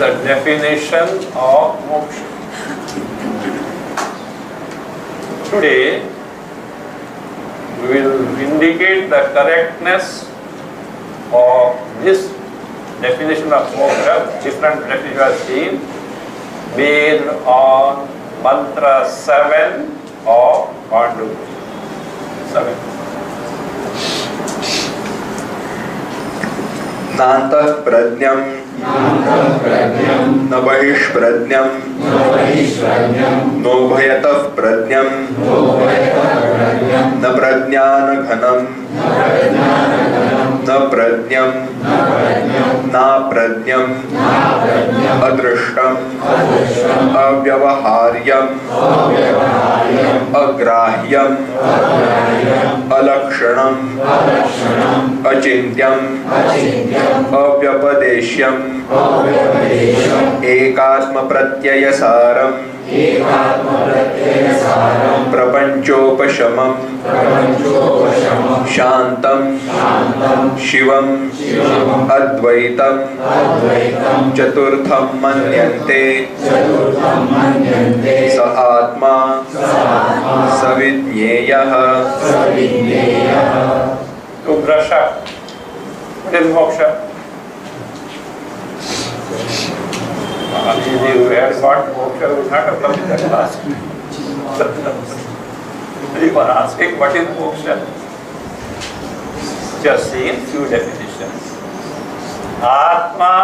the definition of moksha. Today, we will indicate the correctness of this definition of moksha. Different definitions are seen based on mantra 7 of Panduranga. 7. नान्तः प्रज्ञं न बहिष्प्रज्ञं नोभयतः प्रज्ञं न प्रज्ञानघनं न प्रज्ञं नाप्रज्ञं अदृष्टं अव्यवहार्यं अग्राह्यं अलक्षणं अचिन्त्यं अव्यपदेश्यं एकात्मप्रत्ययसारं प्रपंचोपशमं शांतं शिवं अद्वैतं चतुर्थं मन्यन्ते स आत्मा सविज्ञेयः। To brush up. What is moksha? You had got moksha, you would not have come in that class. You are asking what is moksha? Just seen few definitions. Atma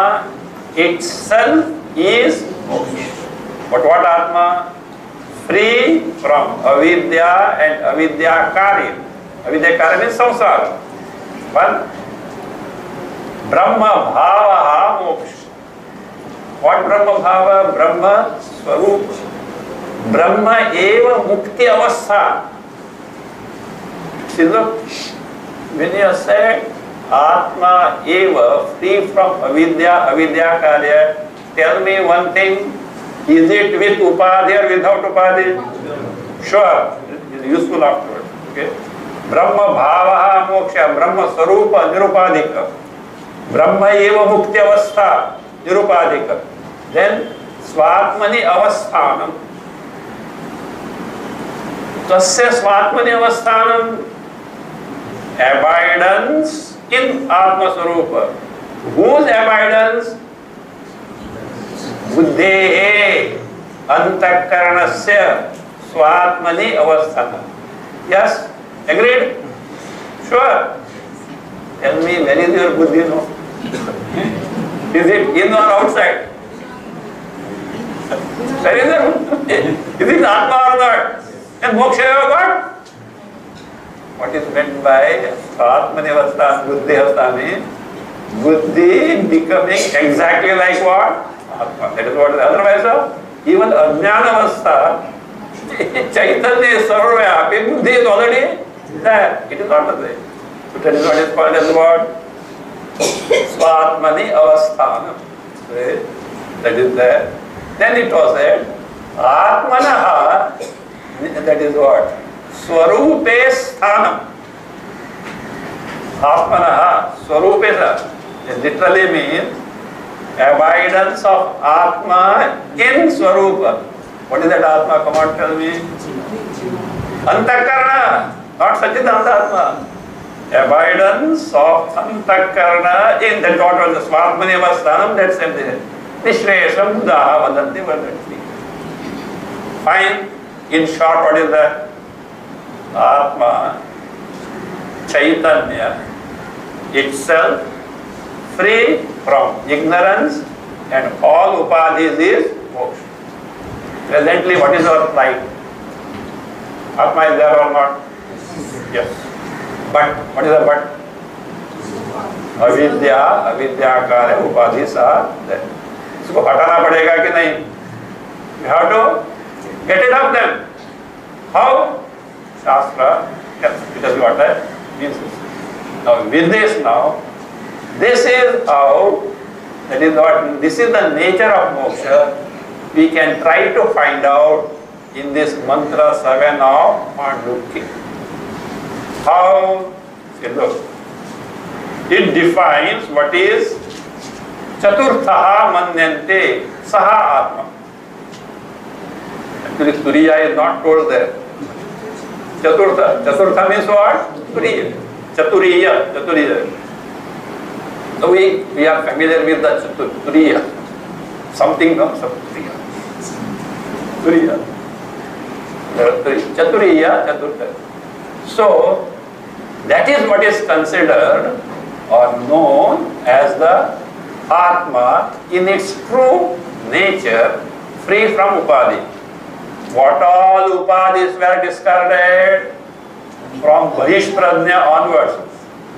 itself is moksha. But what Atma? Free from avidya and avidya karya. Avidya karya means samsara. One, Brahma bhava moksha. What Brahma bhava? Brahma swarup. Brahma eva mukti avastha. See, look, when you say Atma eva, free from avidya, avidya karya, tell me one thing, is it with upadhi or without upadhi? Sure, it is useful afterwards. Okay? Brahma bhava moksha, Brahma swarupa nirupadhika. Brahma eva mukti avastha nirupadhika. Then swatmani avasthanam. Tasya swatmani avasthanam, abidance in Atma Swarupa. Whose abidance? Buddhehe antakaranasya swatmani avasthanam. Yes? Agreed? Sure. Tell me, where is your buddhi now? Is it in or outside? Where is it? Is it Atma or not? And moksha you have got? What is meant by Atmani avastha, buddhi avasthani? Buddhi becoming exactly like what? Atma. That is what is otherwise. Even ajnana avastha, Chaitanya is sarvavyapi, buddhi is already there. It is not the same. So that is what is called as what? Swatmani avasthanam. That is there. Then it was said, Atmanaha, that is what? Swarupe sthanam. Atmanaha, Swarupesa. It literally means abidance of Atma in Swarupa. What is that Atma? Come on, tell me. Antakarana, not Sachidananda Atma. Abidance of Antakarana in that what was the Swatmani avasthanam, that's everything. Nishresham daha vadanti vadanti. Fine. In short, what is that? Atma, Chaitanya itself, free from ignorance and all upadhis is moksha. Presently, what is our plight? Atma is there or not? Yes. But, what is the but? Avidya, avidyakarya, upadhis are there. इसको हटाना पड़ेगा कि नहीं? You have to get rid of them. How? Shastra can tell you what that means. Now with this this is how, that is what, this is the nature of moksha. We can try to find out in this mantra 7 of Mandukya. How? See, look. It defines what is Chaturtha manyante saha atma. Actually, Turiya is not told there. Chaturtha means what? Turiya. Chaturiya. So we are familiar with the Turiya. Something, no? Turiya. Chaturiya, Chaturtha. So, that is what is considered or known as the Atma in its true nature, free from Upadhi. What all Upadhis were discarded? From Bahishpradnya onwards.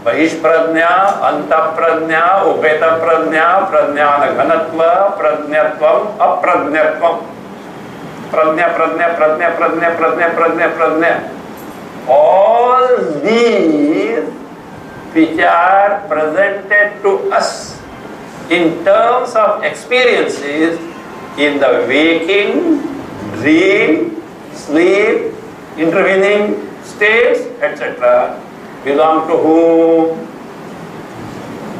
Bahishpradnya, Antapradnya, Upeta Pradnya, Pradnyana Ghanatva, Pradnyatvam, Apradnyatvam. Pradnya. All these which are presented to us in terms of experiences in the waking, dream, sleep, intervening states, etc. belong to whom?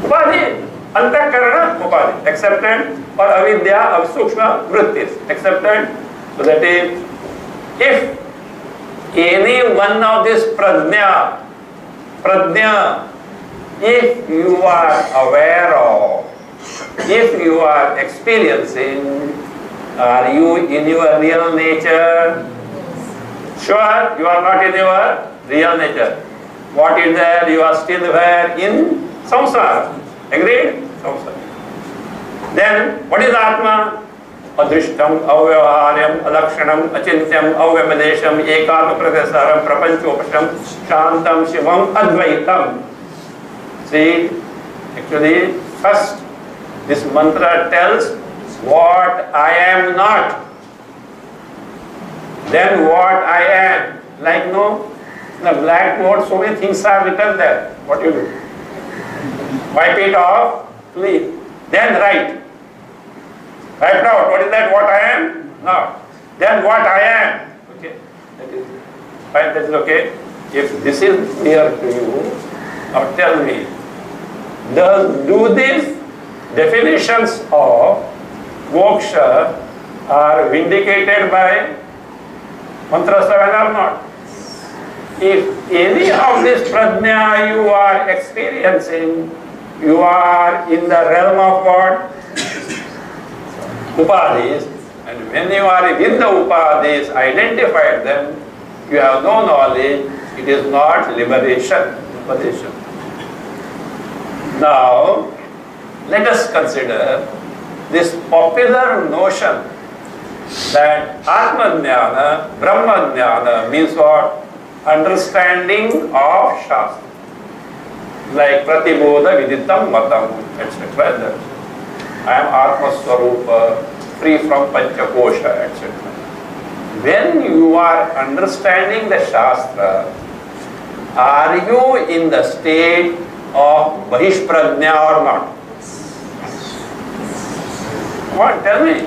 Upadhi. Antakarana Upadhi. Accepted? Or avidya of sukshma vrittis. Accepted? So that is, if any one of this pradnya, if you are aware of, if you are experiencing, are you in your real nature? Sure, you are not in your real nature. What is there? You are still there in samsara. Agreed? Samsara. Then, what is Atma? Adrishtam, Avyavaharyam, Alakshanam, Achintyam, Avyabadesham, Ekatma Pradesaram, Prapanchopasham, Shantam, Shivam, Advaitam. See, actually, first, this mantra tells what I am not. Then what I am. Like, no, in the blackboard, so many things are written there. What you do? Wipe it off, leave. Then write. Write out, what is that? What I am? No. Then what I am? Okay. That is fine, that is okay. If this is clear to you, now tell me, do these definitions of moksha are vindicated by mantra 7 or not? If any of this pradnya you are experiencing, you are in the realm of what? Upadhis, and when you are with the Upadhis, identified them, you have no knowledge, it is not liberation. Now, let us consider this popular notion that Atma-jnana, Brahma-jnana means what? Understanding of Shastra. Like Pratibodha Viditam Matam, etc. I am Atma Swarupa, free from Panchakosha, etc. When you are understanding the Shastra, are you in the state of Bahishpradnya or not? Come on, tell me.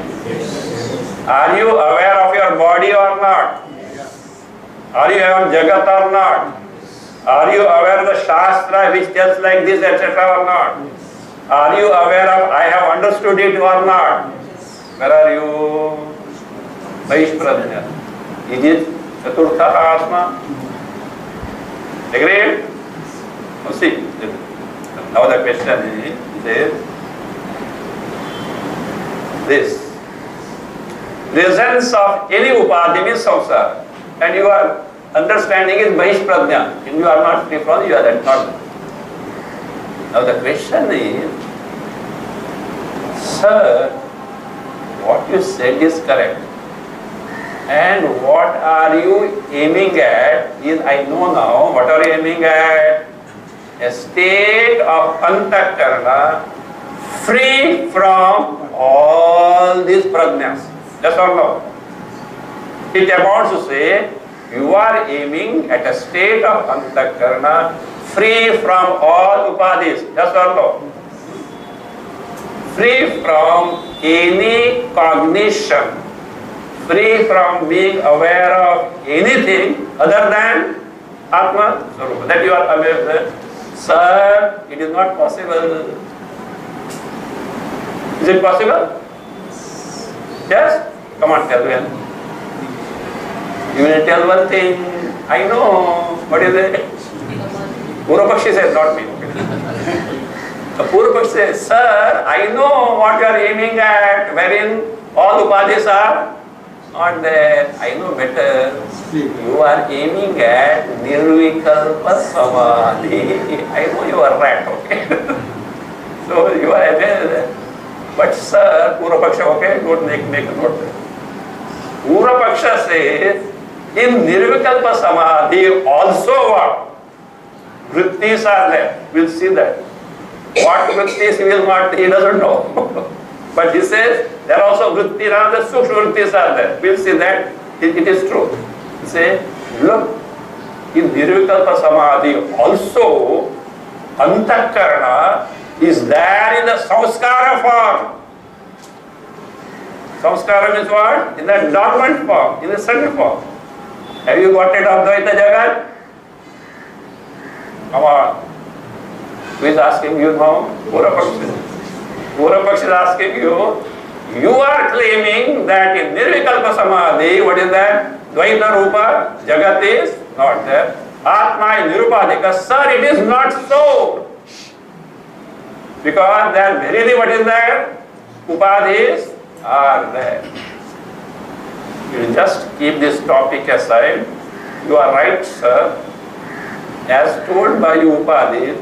Are you aware of your body or not? Are you aware of Jagat or not? Are you aware of the Shastra which tells like this, etc. or not? Are you aware of I have understood it or not? Where are you? Bahishpradnya. Is it Chaturtha Atma? Agreed? Now see, now the question is this. Presence of any upadhi means samsara, and you are understanding is Bahishpradnya, and you are not free from, you are not. Now the question is, sir, what you said is correct. And what are you aiming at is, I know now, what are you aiming at? A state of antakarana free from all these prajnas. Yes or no? It amounts to say, you are aiming at a state of antakarana free from all upadhis. Yes or no? Free from any cognition, free from being aware of anything other than Atma Swarupa. That you are aware of that. Sir, it is not possible. Is it possible? Yes? Come on, tell me. You will tell one thing. I know. What is it? Purvapakshi says, not me. The Purvapakshi says, sir, I know what you are aiming at, wherein all upadhis are not there. I know better. You are aiming at nirvikalpa samadhi. I know you are right, okay? So you are aware. But sir, Purvapaksha, okay, don't make a note there. Purvapaksha says, in nirvikalpa samadhi also what? Vrittis are there. We'll see that. What vrittis he will not, he doesn't know. But he says, there are also vrittis, the sukshma vrittis are there. We'll see that it is true. He says, look, in nirvikalpa samadhi also, antakarana is there in the samskara form. Samskara means what? In the dormant form, in the subtle form. Have you got it, Advaita Jagat? Come on. Who is asking you now? Purvapakshi. Purvapakshi is asking you. You are claiming that in Nirvikalpa Samadhi, what is that? Dvaita Rupa, Jagat is not there. Atma is Nirupadhika. Sir, it is not so. Because there verily what is there? Upadhis are there. You just keep this topic aside. You are right, sir. As told by you Upadhis,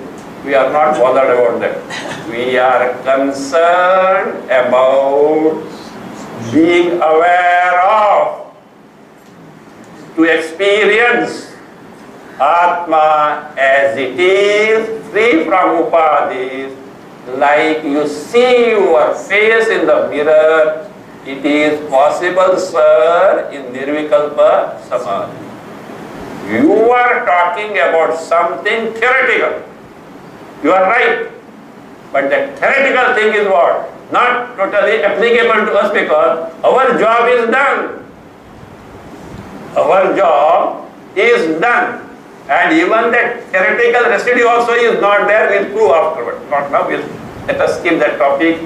we are not bothered about that. We are concerned about being aware of, to experience Atma as it is, free from Upadhis. Like you see your face in the mirror, it is possible, sir, in Nirvikalpa Samadhi. You are talking about something theoretical. You are right. But the theoretical thing is what? Not totally applicable to us because our job is done. Our job is done. And even that theoretical residue also is not there, we'll prove afterwards. Not now, let us skip that topic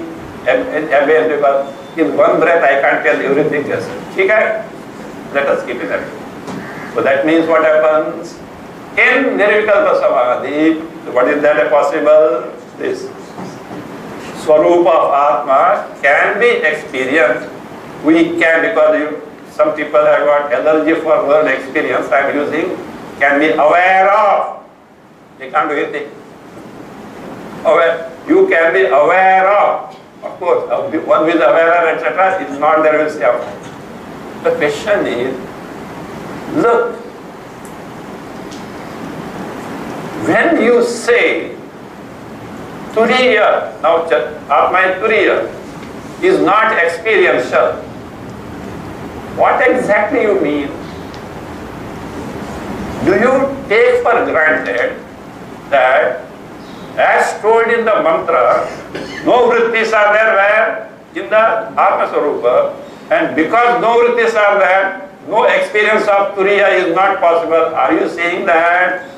because in one breath I can't tell everything else. Okay? Let us skip it. So that means what happens? In Nirvikalpa Samadhi, what is that possible? This Swarupa of Atma can be experienced. We can, because some people have got allergy for world experience, I am using, can be aware of. They can't do anything. Aware. You can be aware of. Of course, one who is aware of, etc., is not there, will say. The question is, look, when you say Turiya, now Atma is Turiya, is not experiential, what exactly you mean? Do you take for granted that, as told in the mantra, no vrittis are there where? In the Atma Swarupa, and because no vrittis are there, no experience of Turiya is not possible. Are you saying that?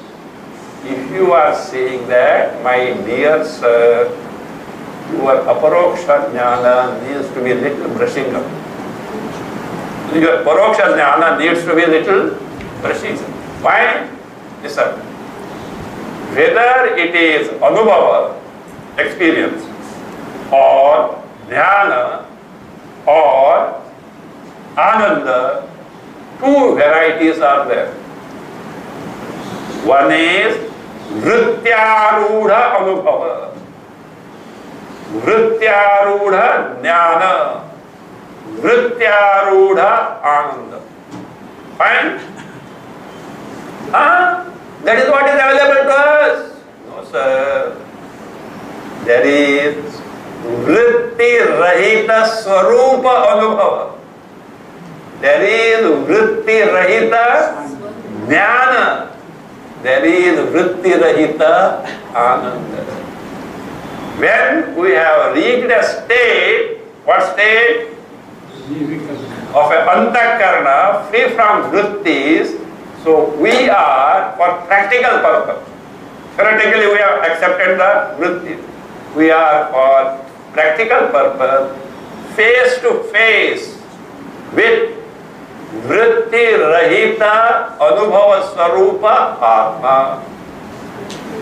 If you are saying that, my dear sir, your aparoksha jnana needs to be little brushing up. Your paroksha jnana needs to be little brushing up. Why? Listen. Whether it is anubhava, experience, or dhyana, or ananda, two varieties are there. One is Vrityaruda Anubhava, Vrityaruda Jnana, Vrityaruda Ananda. Fine? That is what is available to us. No, sir. There is Vritti Rahita Swarupa Anubhava. There is Vritti Rahita Jnana. There is Vritti Rahita Ananda. When we have reached a state, what state? Of an antakarana, free from vrittis, so we are, for practical purpose, theoretically we have accepted the vrittis. We are for practical purpose, face to face with vritti rahita anubhava swarupa atma.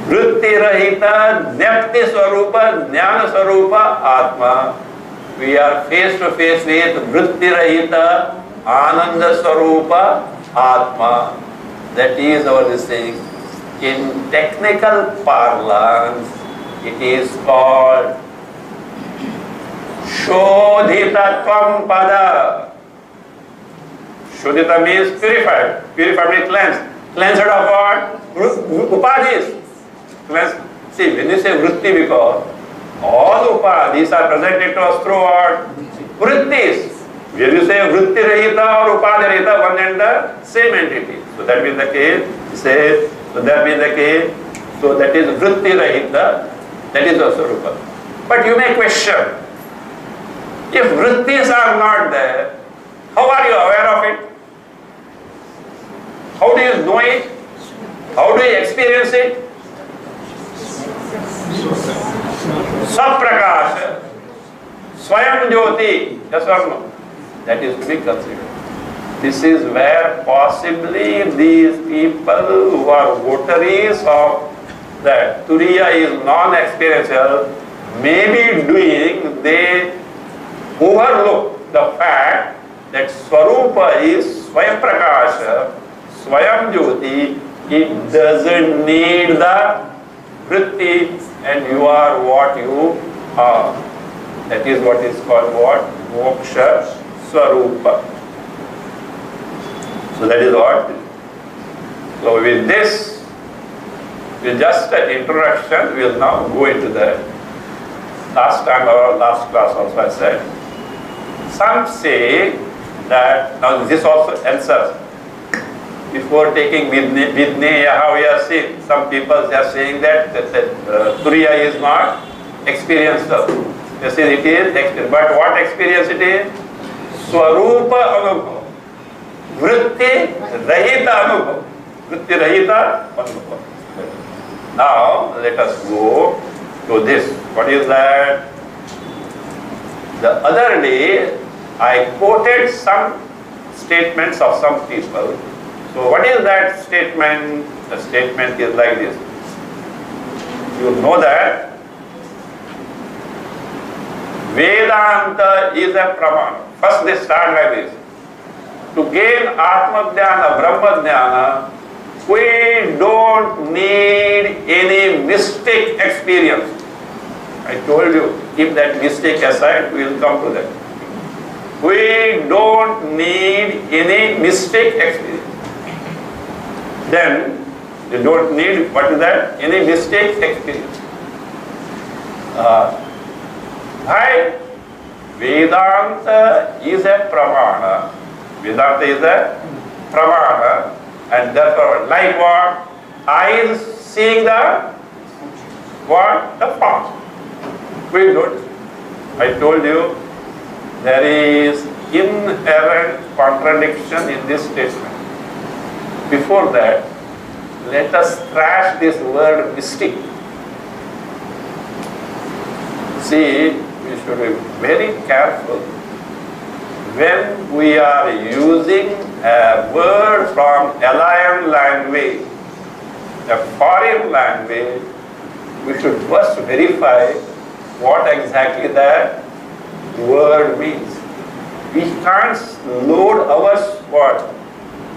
Vritti rahita jnapti swarupa jnana swarupa atma. We are face to face with vritti rahita ananda swarupa atma. That is our this thing. In technical parlance, it is called Shodhitatvam pada. Shodhita means purified. Purified means cleansed. Cleansed of what? Upadhis. Cleansed. See, when you say vritti, because all upadhis are presented to us through what? Vrittis. When you say vritti rahita or upadhi rahita, one and the same entity. So that means the case. Say, so that means the case. So that is vritti rahita. That is also rupa. But you may question. If vrittis are not there, how are you aware of it? How do you know it? How do you experience it? Saprakasha, Swayam Jyoti, yes or no? That is to be considered. This is where possibly these people who are votaries of that Turiya is non-experiential may be doing, they overlook the fact that Swarupa is Swayam Prakasha, Swayam Jyoti, it doesn't need the vritti, and you are what you are. That is what is called what? Moksha Swarupa. So that is what. So with this, with just an introduction, we will now go into the last time or last class also I said. Some say that, now this also answers. Before taking Vidneya, how we are seeing, some people they are saying that Turiya is not experiential. They say it is experience. But what experience it is? Swarupa anubhav. Vritti rahita anubhav. Vritti rahita anubhav. Now let us go to this. What is that? The other day I quoted some statements of some people. So what is that statement? The statement is like this. You know that Vedanta is a pramana. First they start like this. To gain Atma Dhyana, Brahma Dhyana, we don't need any mystic experience. I told you, keep that mystic aside, we will come to that. We don't need any mystic experience. Then, you don't need, what is that? Any mystic experience. Why? Vedanta is a pramana. Vedanta is a pramana. And therefore, like what? Eyes seeing the what? The form. We don't. I told you, there is inherent contradiction in this statement. Before that, let us trash this word mystic. See, we should be very careful when we are using a word from alien language, a foreign language. We should first verify what exactly that word means. We can't load our what?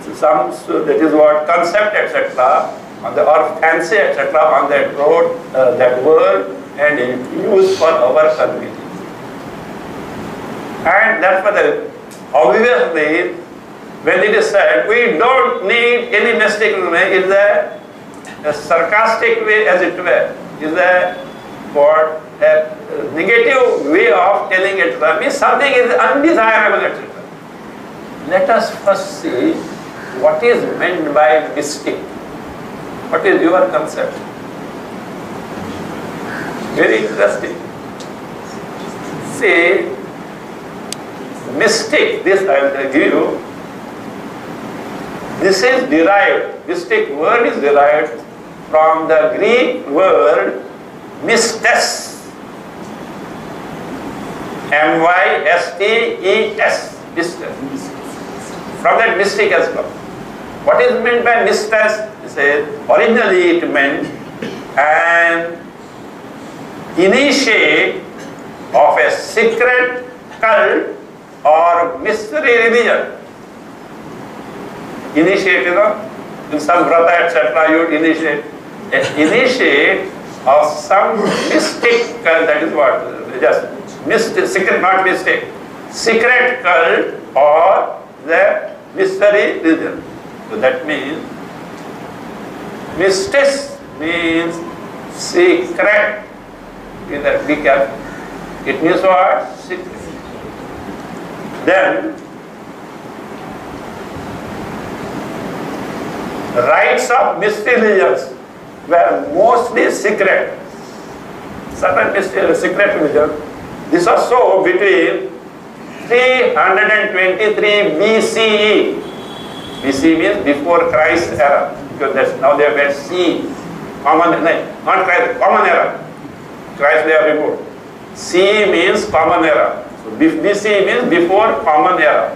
That is what concept etc. on the or fancy etc. on that word and use for our convenience. And that's for the obviously when it is said we don't need any mystic way, is a sarcastic way as it were, is a what a negative way of telling it. Means something is undesirable etc. Let us first see what is meant by mystic. What is your concept? Very interesting. See, mystic, this I will give you. This is derived, mystic word is derived from the Greek word mystes. M-Y-S-T-E-S. Mistes. From that mystic has come. What is meant by mistes? He says, originally it meant an initiate of a secret cult or mystery religion. Initiate, you know, in some vrata, etc., you initiate. An initiate of some mystic cult, that is what? Just mystic, secret, not mystic. Secret cult or the mystery religion. So that means, mystis means secret. Be careful. It means what? Secret. Then, rites of mystery religions were mostly secret. Certain mystery, secret religion. This was so between 323 BCE. BC means before Christ era. Because that's now they have got C. Common, not Christ, common era. Christ they have removed. C means common era. So BC means before common era.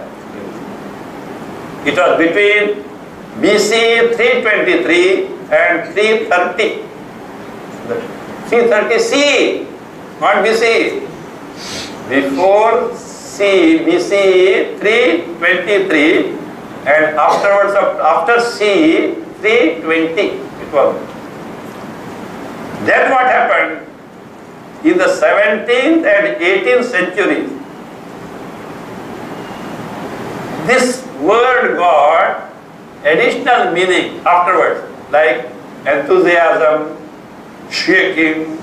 It was between BC 323 and 330. 330 C, not BC. Before C, BC 323 and afterwards, after C 320 it was. Then what happened? In the 17th and 18th centuries, this word got additional meaning afterwards, like enthusiasm, shaking,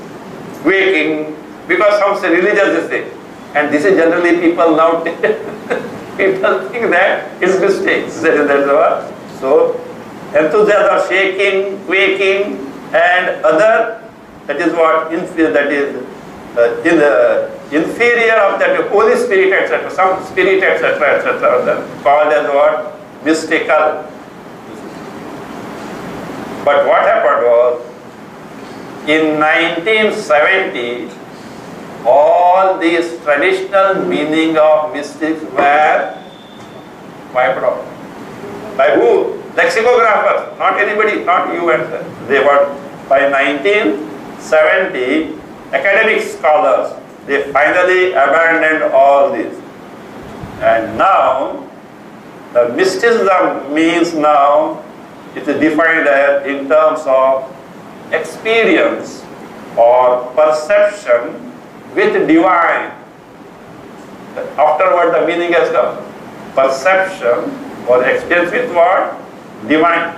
quaking, because some say religious thing. And this is generally people now people think that it's mistake. That's what. So enthusiasm, shaking, quaking, and other, that is what that is in the inferior of that Holy Spirit, etc. Some spirit, etc., etc. Called as what? Mystical. But what happened was, in 1970, all these traditional meaning of mystics were wiped out. By who? Lexicographers, not anybody, not you and they were. By 1970, academic scholars, they finally abandoned all this. And now, the mysticism means now, it is defined as in terms of experience or perception with divine. Afterward the meaning has come. Perception or experience with what? Divine.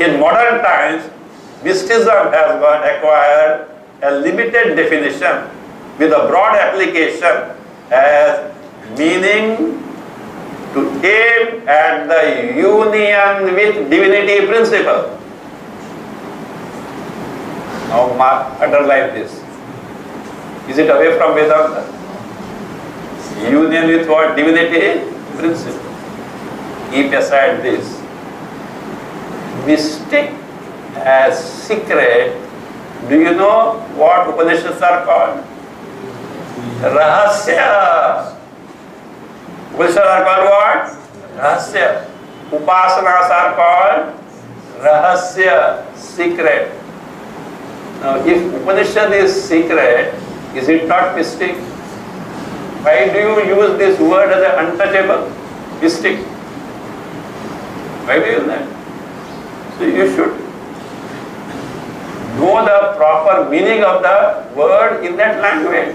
In modern times, mysticism has got acquired a limited definition with a broad application as meaning to aim at the union with divinity principle. Now underline this. Is it away from Vedanta? Union with what? Divinity principle. Keep aside this. Mystic as secret. Do you know what Upanishads are called? Rahasya. Upanishads are called what? Rahasya. Upasanas are called Rahasya, secret. Now, if Upanishad is secret, is it not mystic? Why do you use this word as an untouchable? Mystic. Why do you use that? So you should know the proper meaning of the word in that language.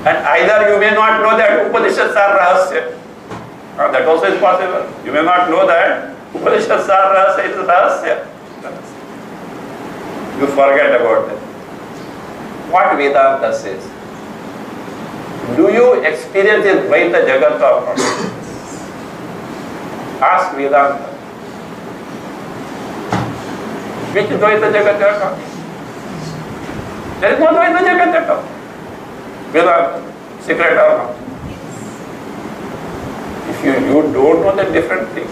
And either you may not know that Upanishads are Rahasya. That also is possible. You may not know that Upanishads are Rahasya, it is Rahasya. You forget about that. What Vedanta says? Do you experience this Dvaita Jagat or not? Ask Vedanta. Which Dvaita Jagat you are talking? There is no Dvaita Jagat at all. Vedanta, secret or not? If you don't know the different thing.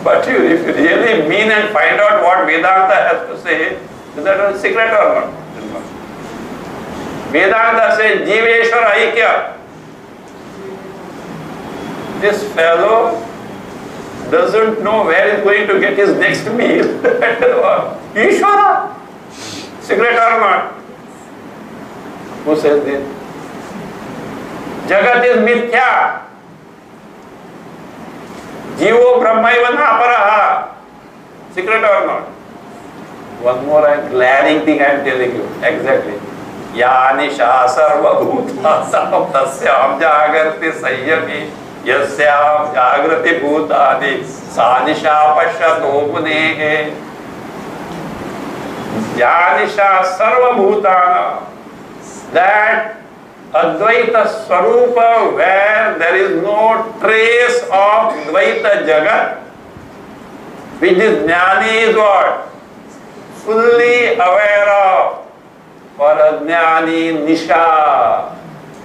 But if you really mean and find out what Vedanta has to say, is that a secret or not? Vedanta says Jiveshwara Aikya. This fellow doesn't know where he's going to get his next meal. Ishvara, cigarette or not? Who says this? Jagat is mithya. Jivo brahmaiva naparaha. Secret or not? One more glaring thing I am telling you. Exactly. Yanisha sarva bhutasam tasyam jagrati sayyami yasyam jagrati bhutani sanisha pashyato munehe. Yanisha sarva bhutana. That Advaita Swarupa where there is no trace of Dvaita Jagat, which is Jnani is what? Fully aware of. For Jnani Nisha.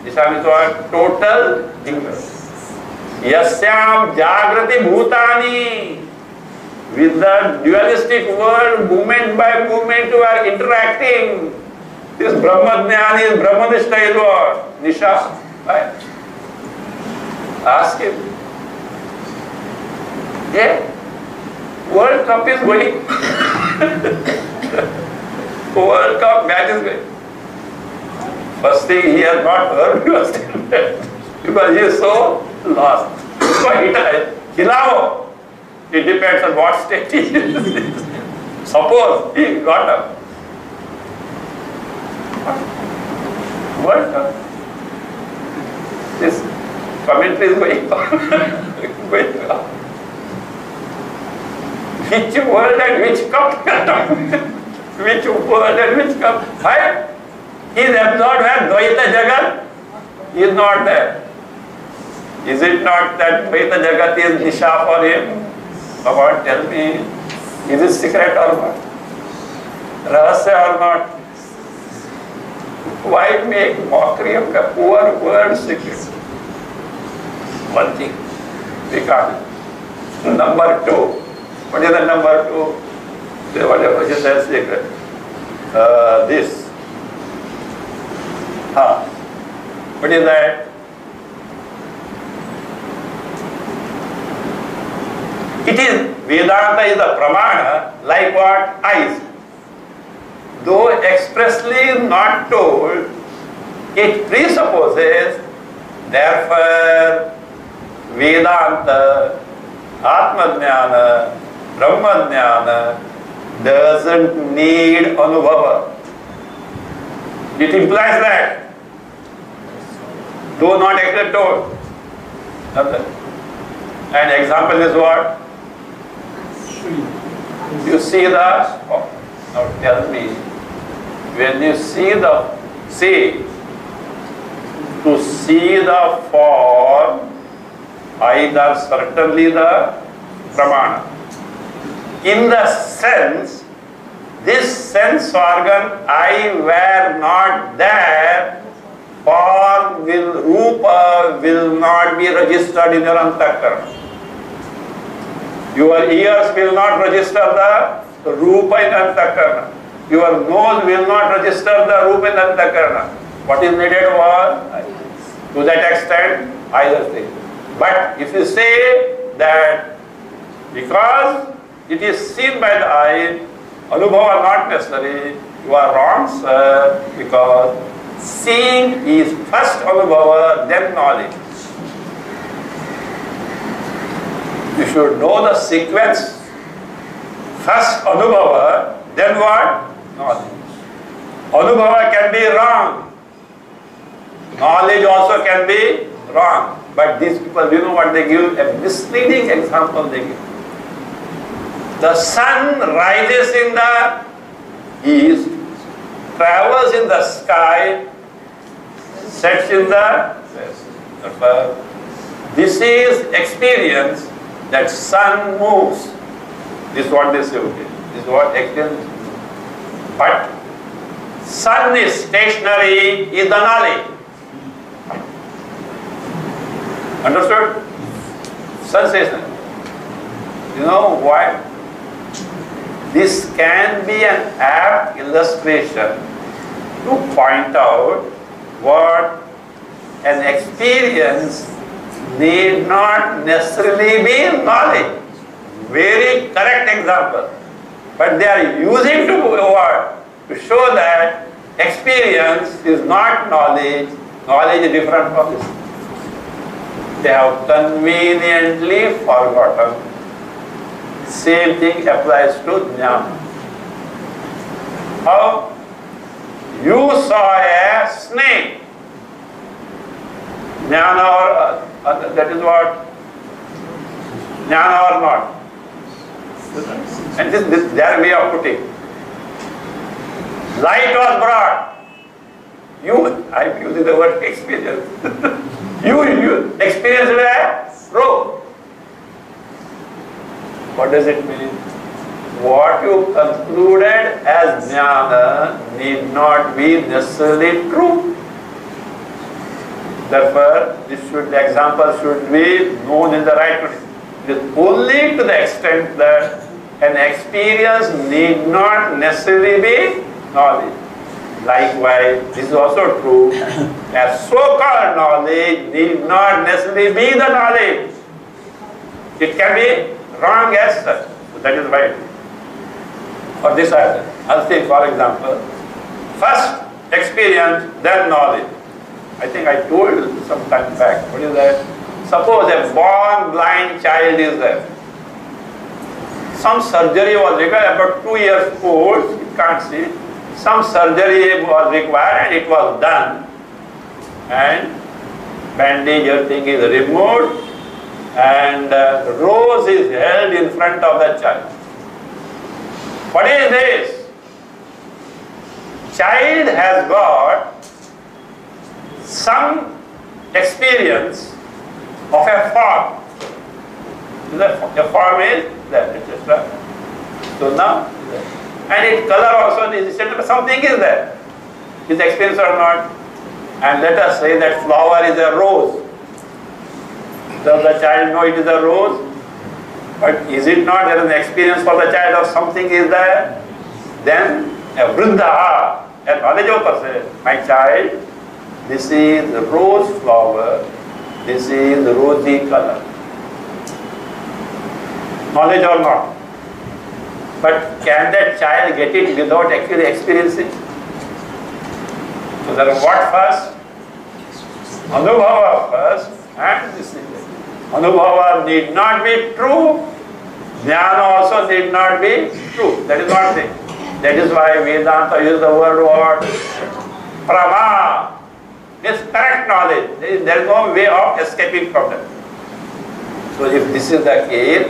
Nisha means what? Total ignorance. Yasyam Jagrati Bhutani. With the dualistic world, moment by moment you are interacting. This Brahmajnani is Brahmanishta is what? Nisha. Right? Ask him. Yeah. World Cup is going. World Cup match is going. First thing he has not heard because he is so lost. So Hilao. It depends on what state he is. Suppose he got up. World Cup. This commentary is going on. Going on. Which world and which cup? Which world and which cup? Right? He is absorbed where Dvaita Jagat is not there. Is it not that Dvaita Jagat is Nisha for him? Come on, tell me. Is it secret or not? Rahasya or not? Why make mockery of the poor word secret? One thing, we can't. Number two. What is the number two? Whatever you say secret. This. What is that? It is, Vedanta is a pramana, like what? Eyes. Though expressly not told, it presupposes, therefore, Vedanta, Atmajnana, Brahmajnana doesn't need Anubhava. It implies that, though not actually told. An example is what? You see the, now tell me, when you see to see the form, either certainly the pramana. In the sense, this sense organ, I were not there, form will, rupa will not be registered in your antakarana. Your ears will not register the rupa in antakarana. Your nose will not register the rupa in antakarana. What is needed was, to that extent, either thing. But if you say that because it is seen by the eye, Anubhava not necessary, you are wrong, sir, because seeing is first Anubhava, then knowledge. You should know the sequence. First Anubhava, then what? Knowledge. Anubhava can be wrong. Knowledge also can be wrong. But these people, you know what they give? A misleading example they give. The sun rises in the east, travels in the sky, sets in the west. This is experience that sun moves. This is what they say. Okay. This is what experience. But sun is stationary, is the knowledge. Understood? Sun stationary. You know why? This can be an apt illustration to point out what an experience need not necessarily be knowledge. Very correct example. But they are using to word to show that experience is not knowledge. Knowledge is different from this. They have conveniently forgotten. Same thing applies to jnana. How? You saw a snake. Jnana or that is what? Jnana or not? And this is their way of putting. Light was brought. I'm using the word experience. you experienced a rope. What does it mean? What you concluded as jnana need not be necessarily true. Therefore, the example should be known in the right way. It is only to the extent that an experience need not necessarily be knowledge. Likewise, this is also true. A so-called knowledge need not necessarily be the knowledge. It can be wrong as such. So that is right. For this I'll say, for example, first experience, then knowledge. I think I told you some time back. What is that? Suppose a born blind child is there. Some surgery was required, about 2 years old, you can't see. Some surgery was required and it was done. And bandage, everything is removed. And rose is held in front of the child. What is this? Child has got some experience of a form. The form is there, etc. So now, and its color also is something is there. His experience or not. And let us say that flower is a rose. Does the child know it is a rose? But is it not there an experience for the child of something is there? Then a vruddha, a knowledgeable person, my child, this is the rose flower, this is the rosy color. Knowledge or not? But can that child get it without actually experiencing? So there are what first? Anubhava first, and this thing. Anubhava need not be true. Jnana also need not be true. That is one thing. That is why Vedanta uses the word what? Prama. It's correct knowledge. There is no way of escaping from that. So if this is the case,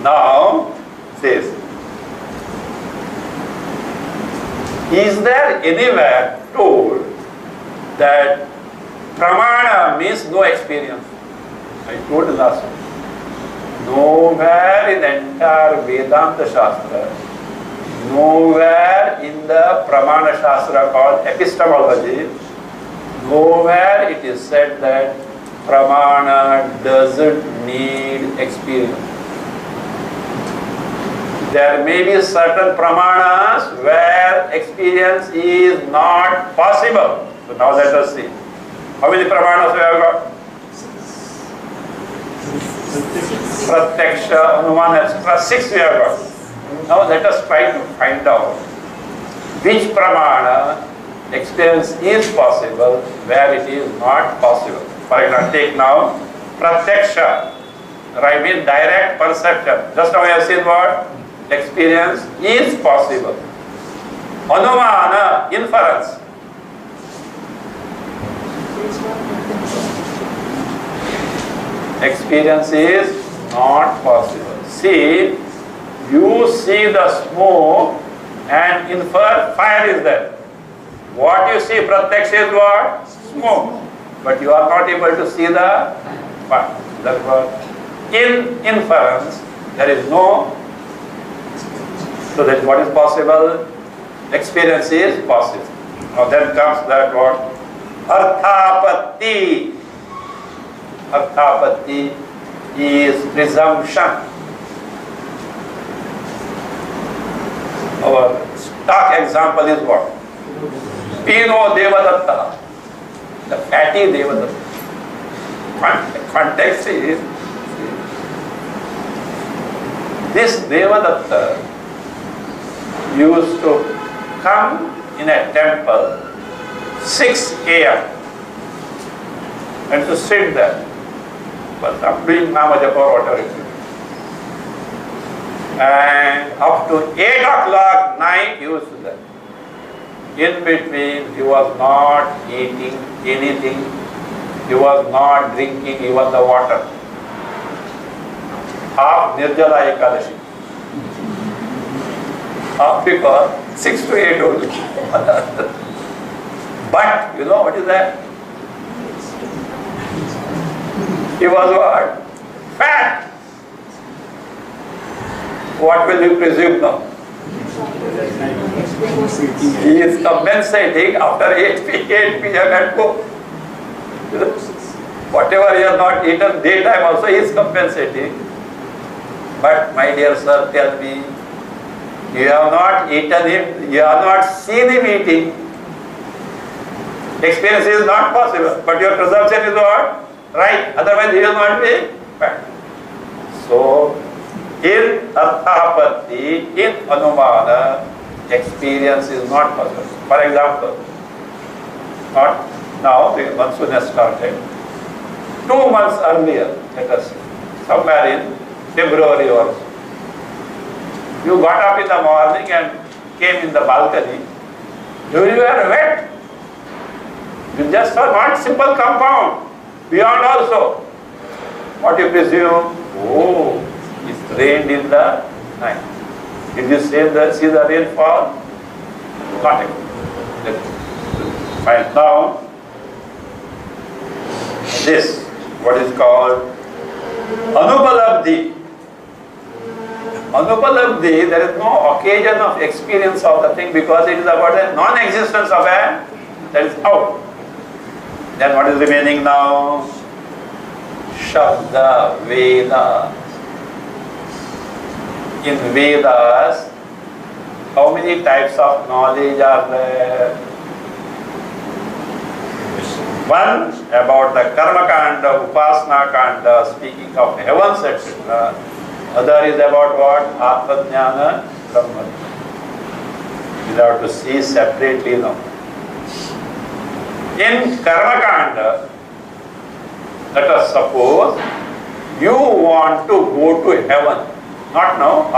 now says, is there anywhere told that pramana means no experience? I told you last time. Nowhere in the entire Vedanta Shastra, nowhere in the Pramana Shastra called epistemology, nowhere it is said that pramana doesn't need experience. There may be certain pramanas where experience is not possible. So now let us see. How many pramanas we have got? Pratyaksha, Anuman, etc. 6 we have got. Now let us try to find out which pramana experience is possible, where it is not possible. For example, take now Pratyaksha, I mean direct perception. Just now I have seen what? Experience is possible. Anumana, inference. Experience is not possible. See, you see the smoke and infer fire is there. What you see, pratyaksha is what? Smoke. But you are not able to see the fire. Therefore, in inference, there is no. So that what is possible? Experience is possible. Now then comes that what? Arthapatti. Arthapatti is presumption. Our stock example is what? Pino Devadatta. the fatty Devadatta. Context is, this Devadatta used to come in a temple 6 a.m. and to sit there. But I'm doing Namajapa or whatever it is. And up to 8 o'clock night he was there. In between he was not eating anything, he was not drinking even the water. Half Nirjala Ekadashi. Half because 6 to 8 only. But you know what is that? He was what? Fat. What will you presume now? He is compensating after 8 p.m. and go. Whatever he has not eaten daytime also he is compensating. But my dear sir, tell me, you have not eaten him, you have not seen him eating. Experience is not possible, but your presumption is what? Right, otherwise he will not be fat. So, in Arthapatti, in Anumana, experience is not possible. For example, not now, the monsoon has started. 2 months earlier, let us say, somewhere in February or so, you got up in the morning and came in the balcony. You were wet. You just saw not simple compound, beyond also. What you presume? Oh, it rained in the night. Did you see the rainfall? Not it. Right now, this, what is called Anupalabdhi. Anupalabdhi, there is no occasion of experience of the thing because it is about the non-existence of a, that is out. Then what is remaining now? Shabda, Veda. In Vedas, how many types of knowledge are there? One about the Karma Kanda, Upasana Kanda, speaking of heavens, etc. Other is about what? Atma Jnana, Brahma. You have to see separately now. In Karma Kanda, let us suppose you want to go to heaven. Not now,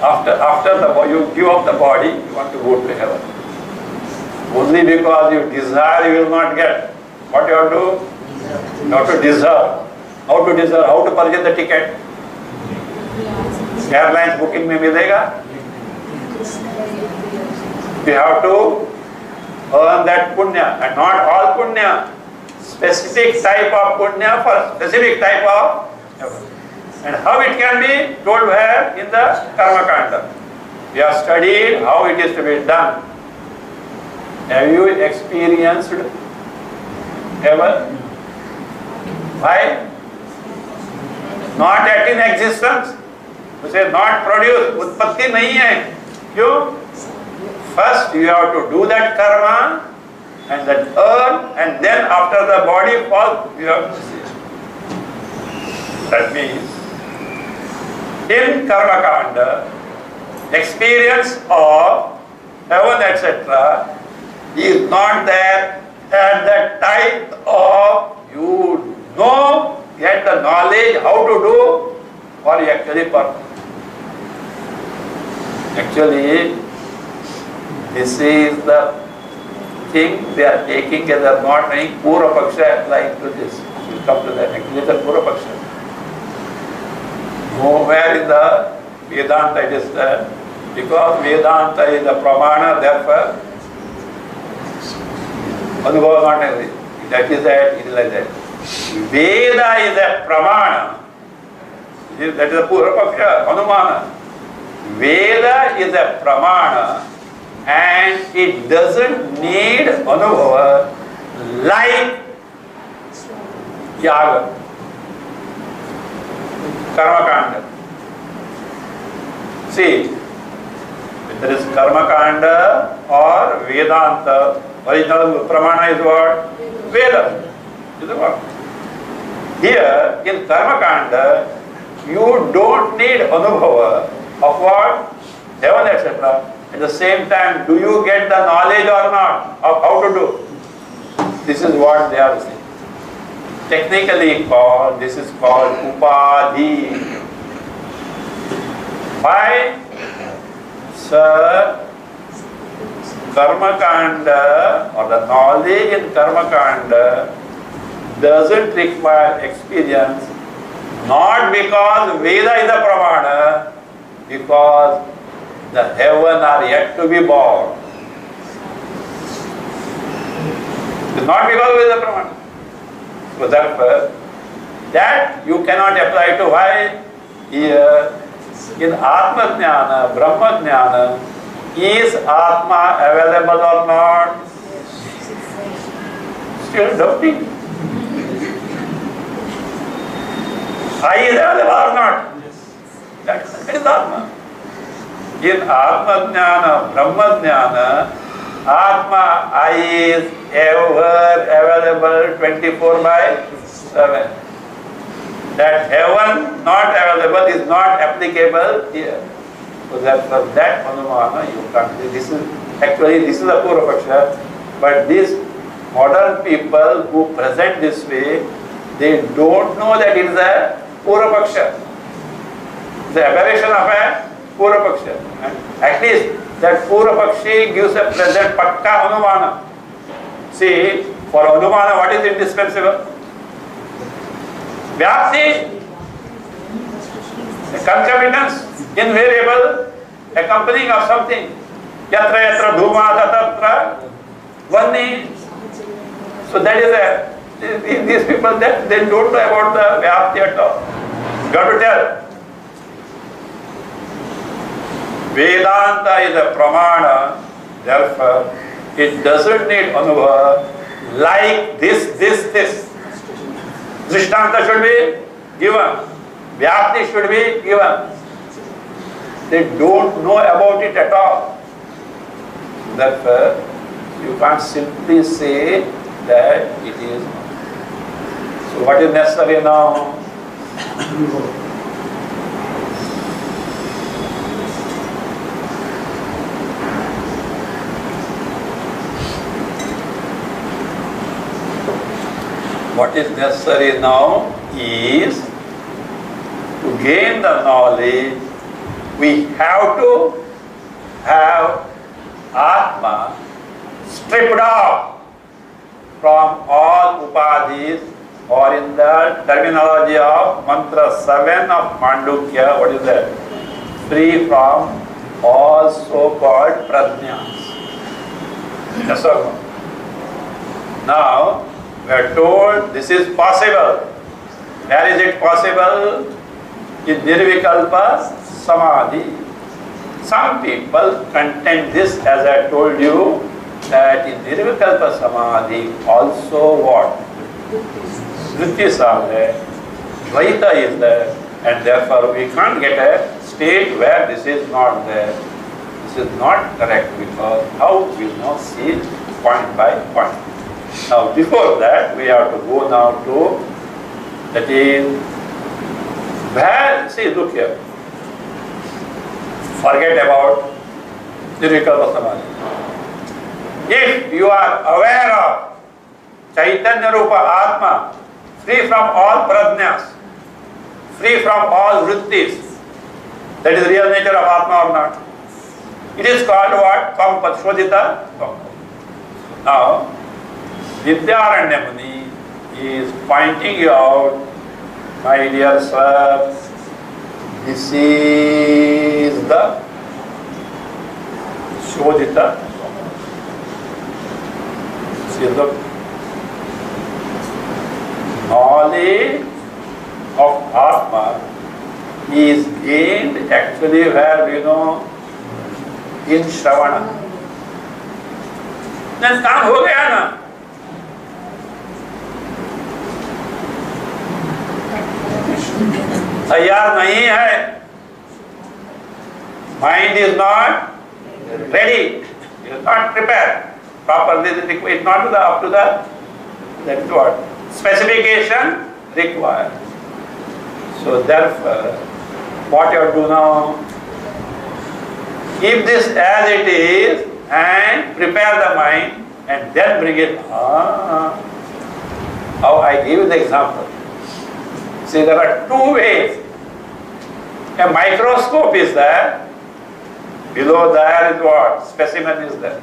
after you give up the body, you want to go to heaven. Only because you desire, you will not get. What you have to do? You have to deserve. How to deserve? How to purchase the ticket? Airlines booking में मिलेगा? You have to earn that punya, and not all punya. Specific type of punya for specific type of heaven. And how it can be told where? In the Karma Kanda. You have studied how it is to be done. Have you experienced heaven? Why? Not yet in existence. You say not produced. Utpatti nahi hai. You first you have to do that karma and that earn, and then after the body falls, you have to see. That means in Karma Kanda, experience of heaven, etc. is not there at the type of you know, get the knowledge how to do, or you actually perform. Actually, this is the thing they are taking as a not knowing Purva Paksha applying to this. We will come to that. Actually, it's a Purva Paksha. Nowhere in the Vedanta it is there. Because Vedanta is a pramana, therefore, Anubhava not everything. That is that, it is like that. Veda is a pramana. That is a Purva Paksha, Anumana. Veda is a pramana and it doesn't need Anubhava like Yaga, Karma Kanda. See, There is Karma Kanda or Vedanta. Original Pramana is what? Veda. Is the what? Here in Karma Kanda, you don't need Anubhava of what? Heaven, etc. At the same time, do you get the knowledge or not of how to do? This is what they are saying. Technically called, this is called Upadhi. Why? Sir, Karma Kanda or the knowledge in Karma Kanda doesn't require experience, not because Veda is a Pramana, because the heaven are yet to be born. Not because Veda Pramana. So therefore, that you cannot apply to why here in Atma Jnana, Brahma Jnana, is Atma available or not? Still doubting. I is available or not? That is Atma. In Atma Jnana, Brahma Jnana, Atma I is ever available 24/7. That heaven not available is not applicable here. So therefore that Anumana you can't. This is a Purvapaksha, but these modern people who present this way, they don't know that it is a Purvapaksha. The aberration of a Purvapaksha. At least that Purvapakshi gives a present Pakka Anumana. See, for Anumana what is indispensable? Vyapti, a concomitance, invariable, accompanying of something. Yatra yatra dhuma tatatra vanni. So that is a, these people that they don't know about the Vyapti at all. You have to tell. Vedanta is a Pramana, therefore it doesn't need Anubhava like this. Drishtanta should be given. Vyapti should be given. They don't know about it at all. Therefore, you can't simply say that it is. So what is necessary now? What is necessary now is to gain the knowledge, we have to have Atma stripped off from all upadhis, or in the terminology of mantra 7 of Mandukya, what is that? Free from all so-called prajnas. Yes or no? Now, we are told this is possible. Where is it possible? In Nirvikalpa Samadhi. Some people contend this, as I told you, that in Nirvikalpa Samadhi also what? Vrittis are there, Dvaita is there, and therefore we can't get a state where this is not there. This is not correct, because how we now see point by point. Now before that we have to go now to, that is, where, see, look here, forget about Nirvikalpa Samadhi. If you are aware of Chaitanya Rupa Atma, free from all prajnas, free from all vrittis, that is the real nature of Atma or not? It is called what? Kampat, Shodhita Kampat. Now, Vidyaranya Muni is pointing you out, my dear sir, this is the Shodhita. See the knowledge of Atma is gained actually where, you know, in Shravana. Then काम हो गया ना? तैयार नहीं है. Mind is not ready. He is not prepared properly. It's not up to the, that is what, specification required. So therefore, what you have to do now, keep this as it is and prepare the mind and then bring it. How I give you the example. See, there are two ways. A microscope is there. Below there is what? Specimen is there.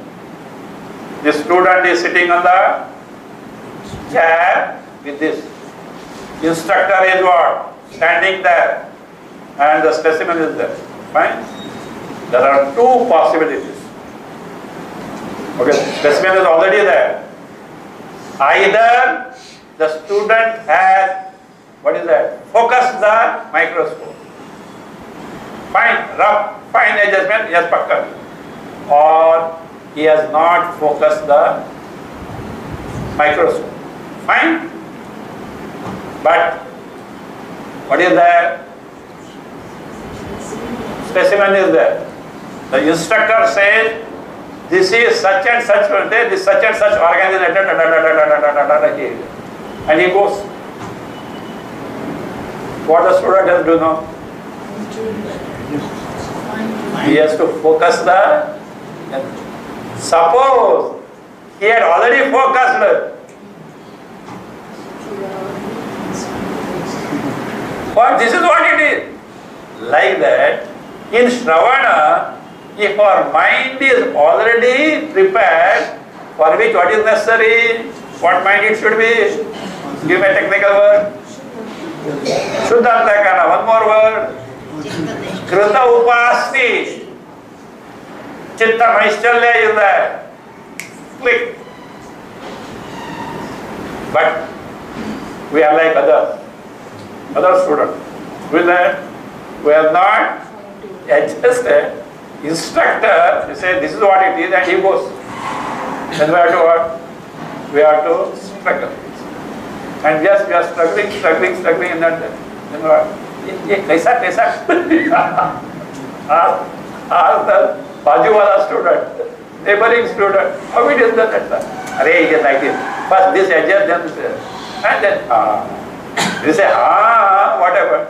The student is sitting on the chair with this. Instructor is what? Standing there. And the specimen is there. Fine? There are two possibilities. Okay, specimen is already there. Either the student has, what is that? Focused the microscope. Fine, rough, fine adjustment, yes, pakka. Or he has not focused the microscope. Fine? But what is there? Specimen is there. The instructor says, this is such and such, this such and such organ, and he goes. What the student has to do now? He has to focus the. Suppose he had already focused. But this is what it is. Like that, in Shravana, if our mind is already prepared, for which what is necessary, what mind it should be? Give a technical word. Shuddhantakana, one more word. Krita upasni. Chitta Maishchalya is there. Click. But we are like other students. We are not adjusted. Instructor, he says this is what it is, and he goes. Then we have to what? We have to struggle. And yes, we are struggling, and then what? Kaisa. Ask the Bajuwala student, neighboring student, how it is that? Arey, it is like this. First this adjust, then this. And then, you say, whatever.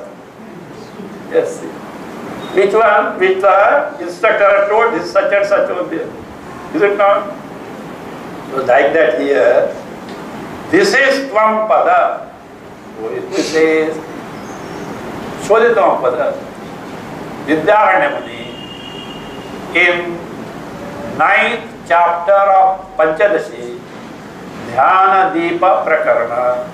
Yes. Which one? Which the instructor told this such and such over there. Is it not? So like that here, this is Tvam Pada. This is Shodhitvam Pada. Vidyaranya Muni in 9th chapter of Panchadashi, Dhyana Deepa Prakarana.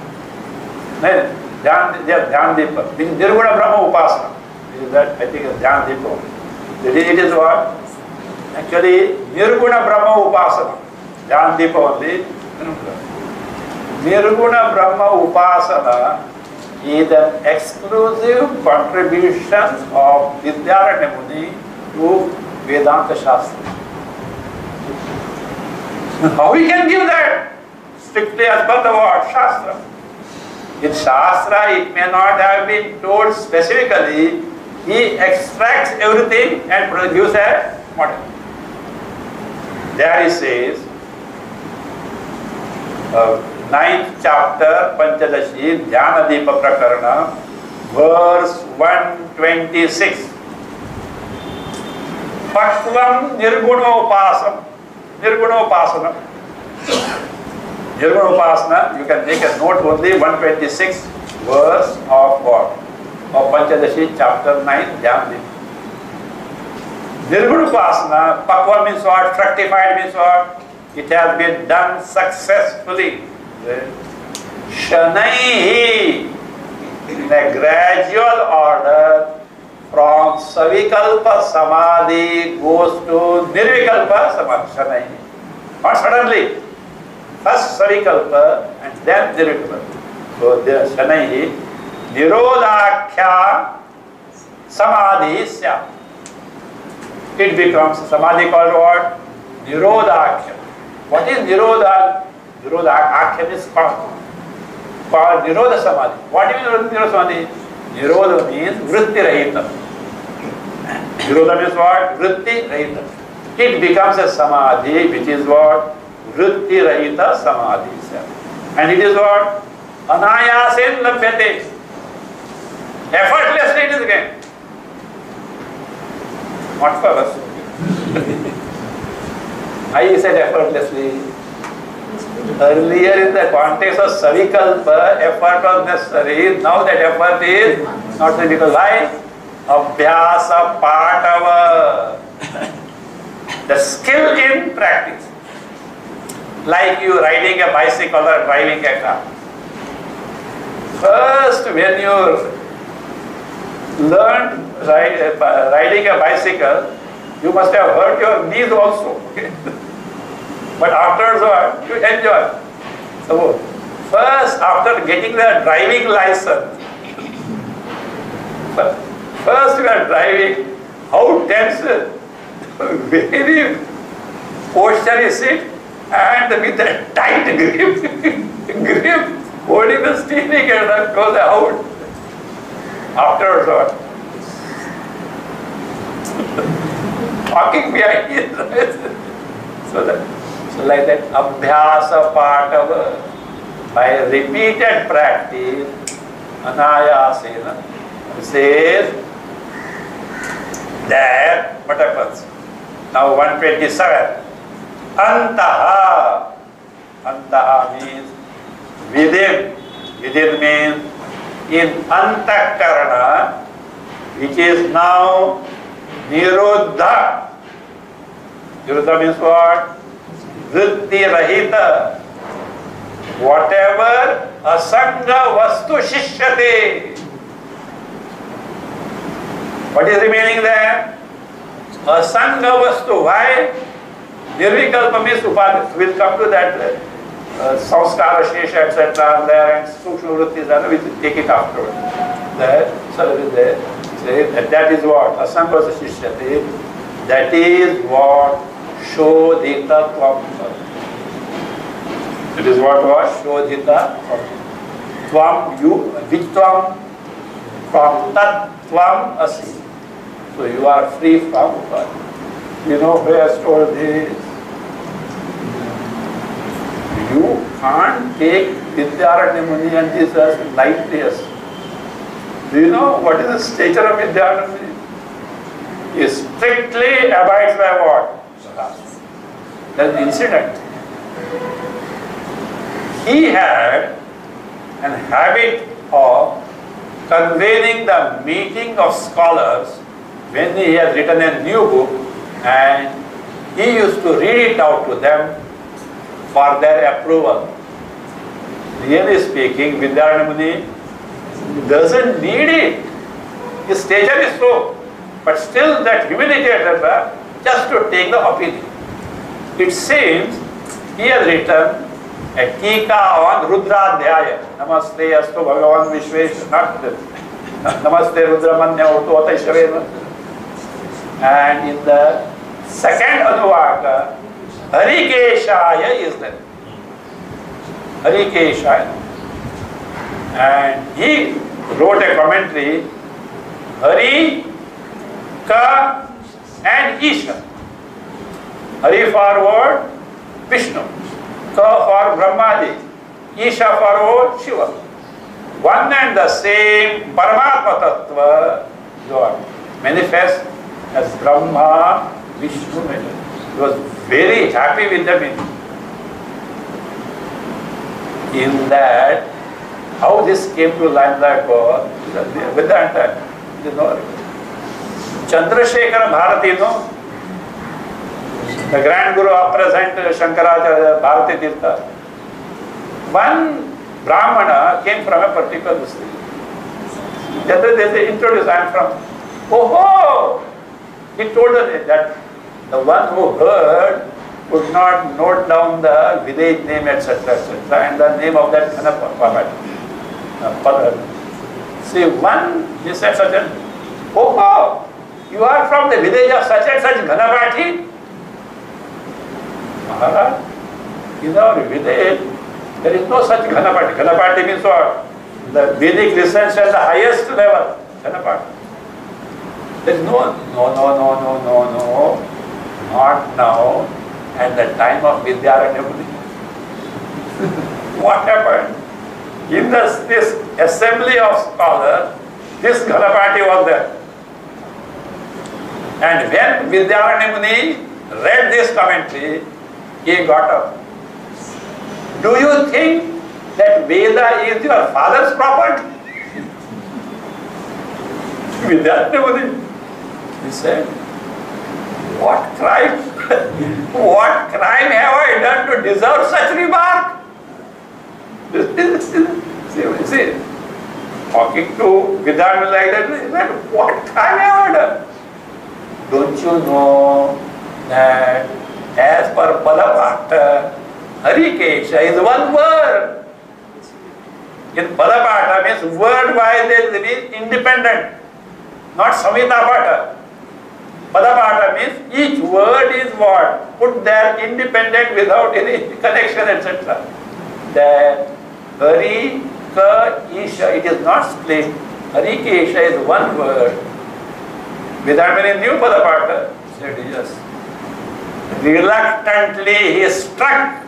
Dhyan Deepa, which is Nirguna Brahma Upasana. That I think is Dhyan Deepa. It is what? Actually, Nirguna Brahma Upasana. Dhyan Deepa only. Nirguna Brahma Upasana is an exclusive contribution of Vidyaranya Muni to Vedanta Shastra. How we can give that? Strictly as per the word Shastra. In Shastra, it may not have been told specifically. He extracts everything and produces a model. There he says, 9th chapter, Panchadashi, Dhyana Deepa Prakarana, verse 126. Patvam Nirguna Upasana. Nirguna Upasana. Nirguna Upasana, you can make a note only 126 verse of what? Of Panchadashi, chapter 9, Dhyana Deepa. Nirguna Upasana, Pakva means what? Fructified means what? It has been done successfully. Shanaihi, in a gradual order, from Savikalpa Samadhi goes to Nirvikalpa Samadhi. Shanaihi. Not suddenly. First Savikalpa and then Nirvikalpa. So there Shanaihi, Nirodhakhya Samadhi Sya. It becomes Samadhi called what? Nirodhakhya. What is Nirodha? Nirodhakhya is called Nirodha Samadhi. What do you mean Nirodha Samadhi? Nirodha means Vritti Rahita. Nirodha means what? Vritti Rahita. it becomes a samadhi, which is what? Vritti rahita samadhi. And it is what? Anayasen labhyate. Effortlessly it is again. Not for us. I said effortlessly. Earlier in the context of Savikalpa, effort was necessary. Now that effort is not necessary. Because why? Abhyasa patava. The skill in practice. Like you riding a bicycle or driving a car. First, when you learn riding a bicycle, you must have hurt your knees also. But afterwards what? You enjoy. So first, after getting the driving license, first you are driving, how tense, very posture is it, and with a tight grip, holding the steering and that goes out. Afterwards what? Talking behind it. So like that, abhyasa patava, by repeated practice, anayasena, says that what happens? Now 127. Antaha. Antaha means within. Within means in antakarana, which is now nirodha. Nirodha means what? Vritti rahita. Whatever asanga vastu shishyate. What is remaining there? Asanga vastu. Why? Nirvikalpa means upadhi. We'll come to that. Samskara, shesha, etc. there and sukshma vrittis are, we will take it afterwards. There, so it is there. Say that is what? Asanga vastu shishyate. That is what Shodhita Tvam. It is what was Shodhita Tvam. You, which Tvam? From Tat Tvam Asi. So you are free from Upadhi. You know who has told this? You can't take Vidyaranya Muni and this as lightly. Do you know what is the stature of Vidyaranya Muni? He strictly abides by what? There is an incident. He had an habit of convening the meeting of scholars when he has written a new book, and he used to read it out to them for their approval. Really speaking, Vidyaranya Muni doesn't need it. His stature is so, but still that humility, etc., just to take the opinion. It seems he has written a tika on Rudradhyaya. Namaste astu bhagavan vishvesh, not this. Namaste Rudramanya Utto Ataishavena. And in the second Anuvaka, Harikeshaya is there. Harikeshaya. And he wrote a commentary, Hari, Ka and Isha. Hari for what? Vishnu. Ka for Brahmaji. Isha for what? Shiva. One and the same Paramatma Tattva God manifests as Brahma, Vishnu. He was very happy with them in that. How this came to land that God, with that, you know, Chandrasekhara Bharati, no? The Grand Guru of present Shankaracharya Bharati Tirtha. One Brahmana came from a particular state. Then they introduced, I am from. Oh, he told us that the one who heard could not note down the village name, etc., etc., and the name of that Ghanapati. See, one, he said such and, oh, you are from the village of such and such Ghanapati? Maharaj, in our village, there is no such Ghanapati. Ghanapati means what? The Vedic research at the highest level. Ghanapati. There is no. not now, at the time of Vidyaranya Muni. What happened? In this assembly of scholars, this Ghanapati was there. And when Vidyaranya Muni read this commentary, he got up. Do you think that Veda is your father's property? Vidyaranya Muni, he said, what crime? What crime have I done to deserve such remark? See, talking to Vidyaranya like that, he said, what crime have I done? Don't you know that as per Padapata, Harikesha is one word. In Padapata means word-wise there is independent, not Samhita-pata. Padapata means each word is what? Put there independent without any connection, etc. That Hari, Ka, Isha, it is not split. Harikesha is one word. Without any new Padapata, said yes. Reluctantly he struck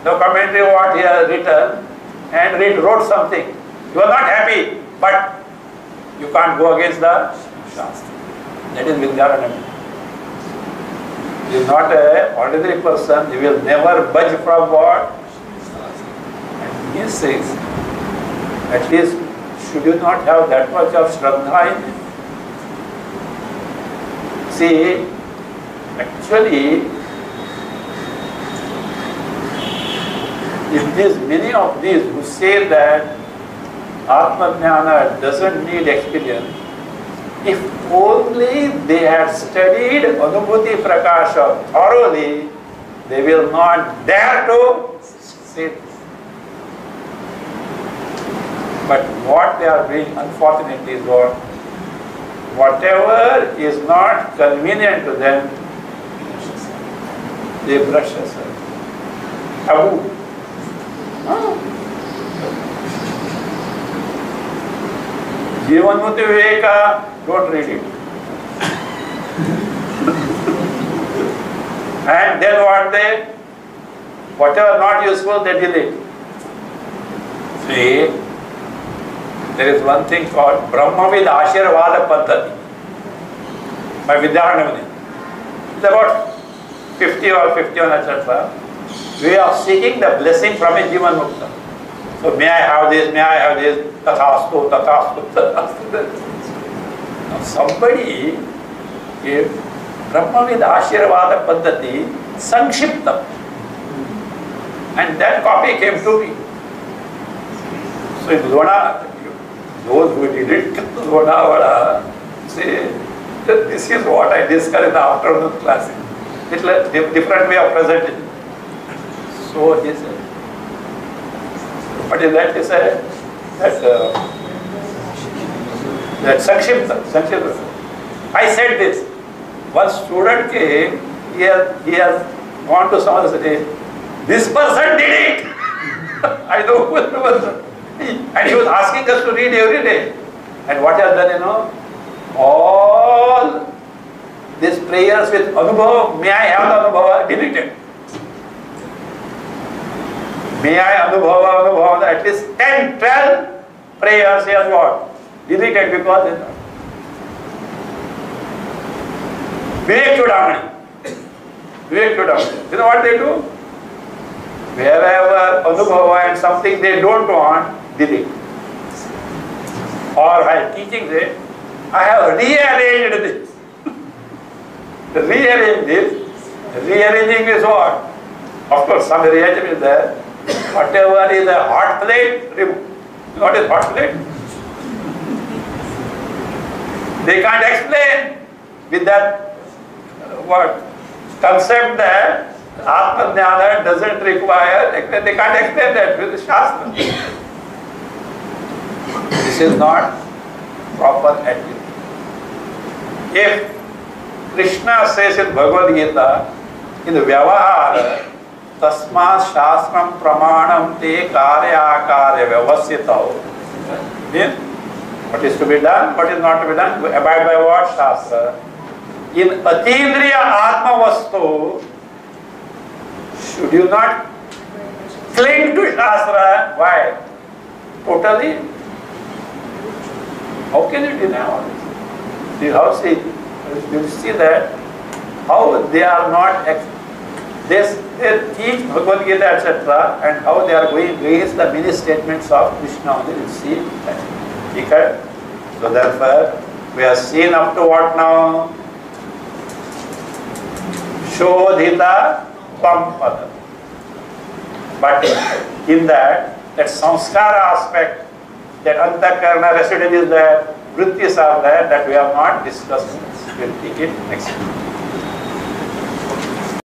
the commentary what he has written and wrote something. You are not happy, but you can't go against the Shastra. That is Vidyaranya. He is not an ordinary person, he will never budge from what? And he says, at least should you not have that much of Shraddha in it? See, actually, many of these who say that Atma Jnana doesn't need experience, if only they had studied Anubhuti Prakasha thoroughly, they will not dare to say this. But what they are doing, unfortunately, is what? Whatever is not convenient to them, they brush aside. Taboo. Jivanmukti Viveka, don't read it. And then whatever not useful, they delete. See, there is one thing called Brahmavid Ashirvada Paddhati by Vidyaranya Muni. It's about 50 or 51, etc. We are seeking the blessing from a Jivan Mukta. So may I have this, may I have this, tathastu, tathastu, tathastu. Now somebody gave Brahmavid Ashirvada Paddhati Sankshiptam. And that copy came to me. So in Lona, those who did it, Lonavada, say, this is what I discussed in the afternoon class. It's a different way of presenting. So he said, what is that? He said, that Sankshipta. I said this. One student came, he has gone to someone and said, this person did it. I know who the person. And he was asking us to read every day. And what he has done, you know? All these prayers with Anubhava, may I have the Anubhava, deleted. May I Anubhava, at least 10, 12 prayers he has what? Deleted because it's not. Vivek Chudamani. You know what they do? Wherever Anubhava and something they don't want, delete. Or while teaching this, I have rearranged this. Rearranging is what? Of course, some rearrangement is there. Whatever is a hot plate, remove. You know what is hot plate? They can't explain with that concept that Atma Jnana doesn't require, they can't explain that with the Shastra. This is not proper attitude. If Krishna says in Bhagavad Gita, in the Vyavahara, Tasma Shastram Pramanam Te Karya Akarya Vyavasitau. Means, what is to be done, what is not to be done, abide by what? Shastra. in Atindriya Atma Vastu, should you not cling to Shastra? Why? Totally. How can you deny all this? You see that how they are not, they teach Bhagavad Gita, etc., and how they are going against the many statements of Krishna. You see that. Okay? So therefore, we have seen up to what now? Shodhita Pampada. But in that samskara aspect, that antakarna resident is there, vrittis are there, that we have not discussed. We will take it next week.